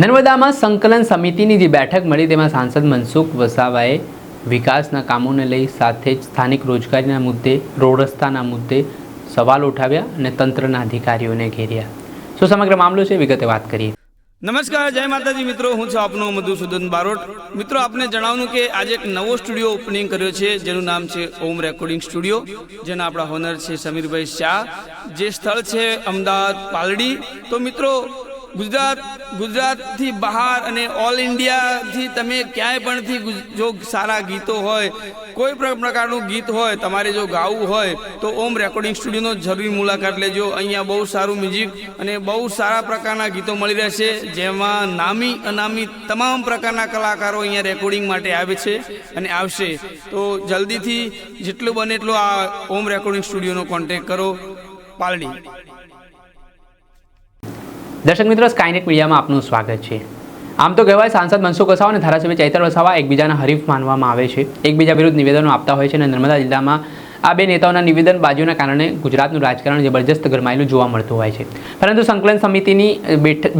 નર્મદામાં સંકલન સમિતિની જે બેઠક મળી તેમાં સાંસદ મનસુખ વસાવાએ વિકાસના કામોને લઈ સાથે જ સ્થાનિક રોજગારીના મુદ્દે, રોડ રસ્તાના મુદ્દે સવાલ ઉઠાવ્યા અને તંત્રના અધિકારીઓને ઘેર્યા. શું સમગ્ર મામલો છે, વિગતે વાત કરીએ. નમસ્કાર, જય માતાજી મિત્રો. હું છું આપનો મધુસૂદન બારોટ. મિત્રો, આપને જણાવવાનું કે આજે એક નવો સ્ટુડિયો ઓપનિંગ કર્યો છે જેનું નામ છે ઓમ રેકોર્ડિંગ સ્ટુડિયો, જેના આપણા હોનર છે સમીરભાઈ શાહ. જે સ્થળ છે અમદાવાદ પાલડી. તો મિત્રો, ગુજરાતથી બહાર અને ઓલ ઇન્ડિયાથી તમે ક્યાંય પણથી જો સારા ગીતો હોય, કોઈ પણ પ્રકારનું ગીત હોય, તમારે જો ગાવું હોય તો ઓમ રેકોર્ડિંગ સ્ટુડિયોનો જરૂરી મુલાકાત લેજો. અહીંયા બહુ સારું મ્યુઝિક અને બહુ સારા પ્રકારના ગીતો મળી રહેશે, જેમાં નામી અનામી તમામ પ્રકારના કલાકારો અહીંયા રેકોર્ડિંગ માટે આવે છે અને આવશે. તો જલ્દીથી જેટલું બને એટલું આ ઓમ રેકોર્ડિંગ સ્ટુડિયોનો કોન્ટેક્ટ કરો, પાલડી. દર્શક મિત્રો, સ્કાયનેટ મીડિયામાં આપનું સ્વાગત છે. આમ તો કહેવાય સાંસદ મનસુખ વસાવા અને ધારાસભ્ય ચૈતર વસાવા એકબીજાના હરીફ માનવામાં આવે છે, એકબીજા વિરુદ્ધ નિવેદનો આપતા હોય છે અને નર્મદા જિલ્લામાં આ બે નેતાઓના નિવેદનબાજીઓના કારણે ગુજરાતનું રાજકારણ જબરજસ્ત ગરમાયેલું જોવા મળતું હોય છે. પરંતુ સંકલન સમિતિની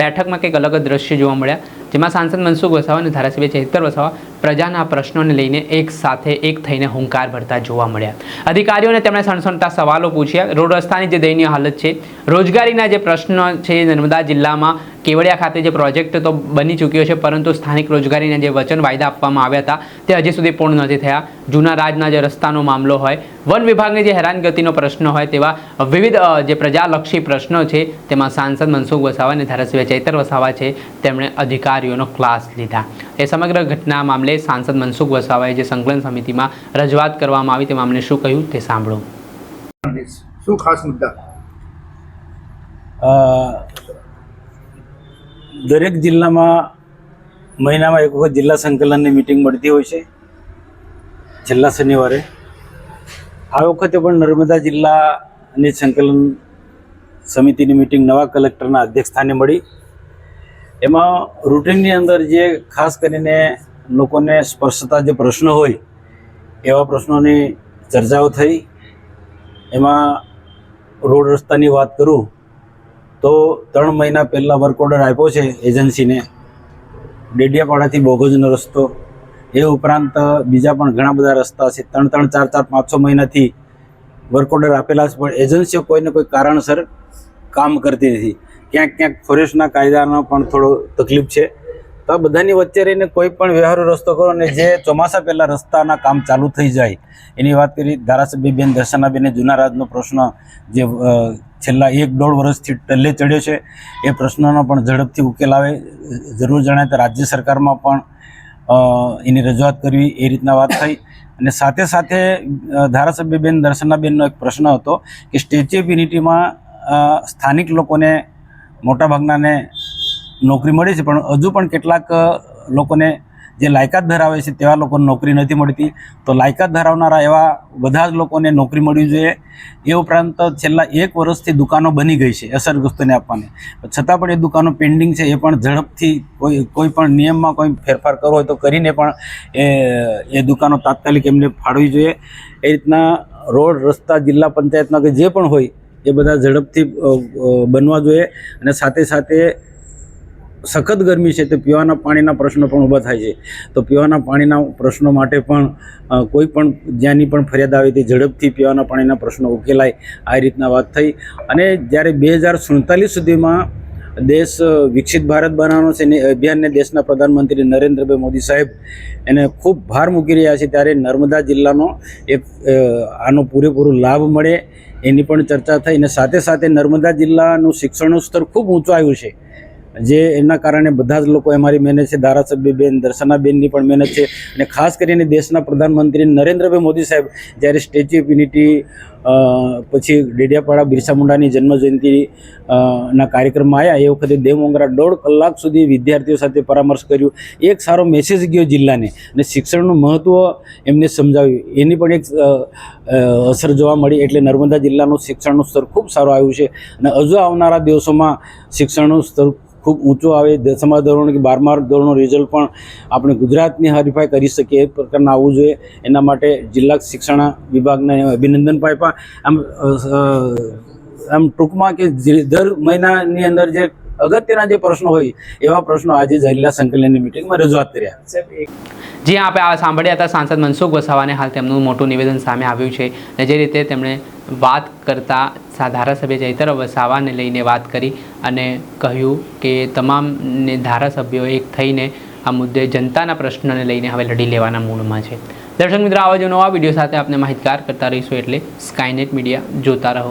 બેઠકમાં કંઈક અલગ જ દ્રશ્ય જોવા મળ્યા, જેમાં સાંસદ મનસુખ વસાવા અને ધારાસભ્ય ચૈતર વસાવા પ્રજાના પ્રશ્નોને લઈને એક સાથે એક થઈને હુંકાર ભરતા જોવા મળ્યા. અધિકારીઓને તેમણે સણસણતા સવાલો પૂછ્યા. રોડ રસ્તાની જે દયનીય હાલત છે, રોજગારીના જે પ્રશ્નો છે, નર્મદા જિલ્લામાં કેવડિયા ખાતે જે પ્રોજેક્ટ તો બની ચૂક્યો છે, પરંતુ સ્થાનિક રોજગારીના જે વચન વાયદા આપવામાં આવ્યા હતા તે હજી સુધી પૂર્ણ નથી થયા. જૂના રાજના જે રસ્તાનો મામલો હોય, વન વિભાગની જે હેરાનગતિનો પ્રશ્ન હોય, તેવા વિવિધ જે પ્રજાલક્ષી પ્રશ્નો છે, તેમાં સાંસદ મનસુખ વસાવા અને ધારાસભ્ય ચૈતર વસાવા છે તેમણે અધિકારીઓનો ક્લાસ લીધા. એ સમગ્ર ઘટના મામલે સાંસદ મનસુખ વસાવાએ જે સંકલન સમિતિમાં રજૂઆત કરવામાં આવી તે મામલે શું કહ્યું તે સાંભળો. શું ખાસ મુદ્દા? દરેક જિલ્લામાં મહિનામાં એક વખત જિલ્લા સંકલનની મિટિંગ મળતી હોય છે, છેલ્લા શનિવારે. આ વખતે પણ નર્મદા જિલ્લાની સંકલન સમિતિની મિટિંગ નવા કલેક્ટરના અધ્યક્ષસ્થાને મળી. એમાં રૂટિનની અંદર જે ખાસ કરીને લોકોને સ્પર્શતા જે પ્રશ્નો હોય એવા પ્રશ્નોની ચર્ચાઓ થઈ. એમાં રોડ રસ્તાની વાત કરું તો 3 મહિના પહેલાં વર્ક ઓર્ડર આપ્યો છે એજન્સીને, ડેડિયાપાડાથી બોગજનો રસ્તો, એ ઉપરાંત બીજા પણ ઘણા બધા રસ્તા છે. 3, 4, 5 મહિનાથી વર્ક ઓર્ડર આપેલા છે, પણ એજન્સીઓ કોઈને કોઈ કારણસર કામ કરતી નથી. ક્યાંક ફોરેસ્ટના કાયદાનો પણ થોડો તકલીફ છે. તો આ બધાની વચ્ચે રહીને કોઈ પણ વ્યવહારુ રસ્તો કરો અને જે ચોમાસા પહેલાં રસ્તાના કામ ચાલુ થઈ જાય એની વાત કરી. ધારાસભ્યબેન દર્શનાબેને જૂના રાજનો પ્રશ્ન જે છેલ્લા 1-1.5 વર્ષથી ટલ્લે ચડ્યો છે એ પ્રશ્નનો પણ ઝડપથી ઉકેલ આવે, જરૂર જણાય તો રાજ્ય સરકારમાં પણ એની રજૂઆત કરવી, એ રીતના વાત થઈ. અને સાથે સાથે ધારાસભ્યબેન દર્શનાબેનનો એક પ્રશ્ન હતો કે સ્ટેચ્યુ ઓફ યુનિટીમાં સ્થાનિક લોકોને મોટાભાગનાને નોકરી મળી છે, પણ હજુ પણ કેટલાક લોકોને જે લાયકાત ધરાવે છે તેવા લોકોને નોકરી નથી મળતી. તો લાયકાત ધરાવનારા એવા બધા જ લોકોને નોકરી મળવી જોઈએ. એ ઉપરાંત છેલ્લા 1 વર્ષથી દુકાનો બની ગઈ છે અસરગ્રસ્તોને આપવાની, છતાં પણ એ દુકાનો પેન્ડિંગ છે. એ પણ ઝડપથી કોઈ પણ નિયમમાં કોઈ ફેરફાર કરવો હોય તો કરીને પણ એ દુકાનો તાત્કાલિક એમને ફાળવવી જોઈએ. એ રીતના રોડ રસ્તા જિલ્લા પંચાયતના કે જે પણ હોય એ બધા ઝડપથી બનવા જોઈએ. અને સાથે સાથે સખત ગરમી છે તો પીવાના પાણીના પ્રશ્નો પણ ઊભા થાય છે. તો પીવાના પાણીના પ્રશ્નો માટે પણ કોઈ પણ જ્યાંની પણ ફરિયાદ આવે તે ઝડપથી પીવાના પાણીના પ્રશ્નો ઉકેલાય, આ રીતના વાત થઈ. અને જ્યારે 2047 સુધીમાં દેશ વિકસિત ભારત બનાવવાનો છે એ અભિયાનને દેશના પ્રધાનમંત્રી નરેન્દ્રભાઈ મોદી સાહેબ એને ખૂબ ભાર મૂકી રહ્યા છે, ત્યારે નર્મદા જિલ્લાનો એક આનો પૂરેપૂરો લાભ મળે એની પણ ચર્ચા થઈ. અને સાથે સાથે નર્મદા જિલ્લાનું શિક્ષણનું સ્તર ખૂબ ઊંચું આવ્યું છે, જે એના કારણે બધા જ લોકો અમારી મહેનત છે, ધારાસભ્યબેન દર્શનાબેનની પણ મહેનત છે. અને ખાસ કરીને દેશના પ્રધાનમંત્રી નરેન્દ્રભાઈ મોદી સાહેબ જ્યારે સ્ટેચ્યુ ઓફ યુનિટી પછી ડેડિયાપાડા બિરસા મુંડાની જન્મજયંતિ ના કાર્યક્રમમાં આવ્યા, એ વખતે દેવમોગરા 1.5 કલાક સુધી વિદ્યાર્થીઓ સાથે પરામર્શ કર્યું. એક સારો મેસેજ ગયો જિલ્લાને અને શિક્ષણનું મહત્ત્વ એમને સમજાવ્યું, એની પણ એક અસર જોવા મળી. એટલે નર્મદા જિલ્લાનું શિક્ષણનું સ્તર ખૂબ સારું આવ્યું છે અને હજુ આવનારા દિવસોમાં શિક્ષણનું સ્તર ખૂબ ઊંચું આવે. 10મા ધોરણ કે 12મા ધોરણનું રિઝલ્ટ પણ આપણે ગુજરાતની હરીફાઈ કરી શકીએ એ પ્રકારના આવવું જોઈએ. એના માટે જિલ્લા શિક્ષણ વિભાગને અભિનંદન પામ્યા. આમ ટૂંકમાં કે દર મહિનાની અંદર જે અગત્યના જે પ્રશ્નો હોય એવા પ્રશ્નો આજે જિલ્લા સંકલનની મિટિંગમાં રજૂઆત કર્યા. જી આપણે આ સાંભળ્યા હતા સાંસદ મનસુખ વસાવાને. હાલ તેમનું મોટું નિવેદન સામે આવ્યું છે અને જે રીતે તેમણે વાત કરતા ધારાસભ્ય ચૈતર વસાવાને લઈને વાત કરી અને કહ્યું કે તમામ ધારાસભ્યો એક થઈને આ મુદ્દે જનતાના પ્રશ્નને લઈને હવે લડી લેવાના મૂડમાં છે. દર્શક મિત્રો, આવા જ નવા વિડીયો સાથે આપને માહિતગાર કરતા રહીશું, એટલે સ્કાયનેટ મીડિયા જોતા રહો.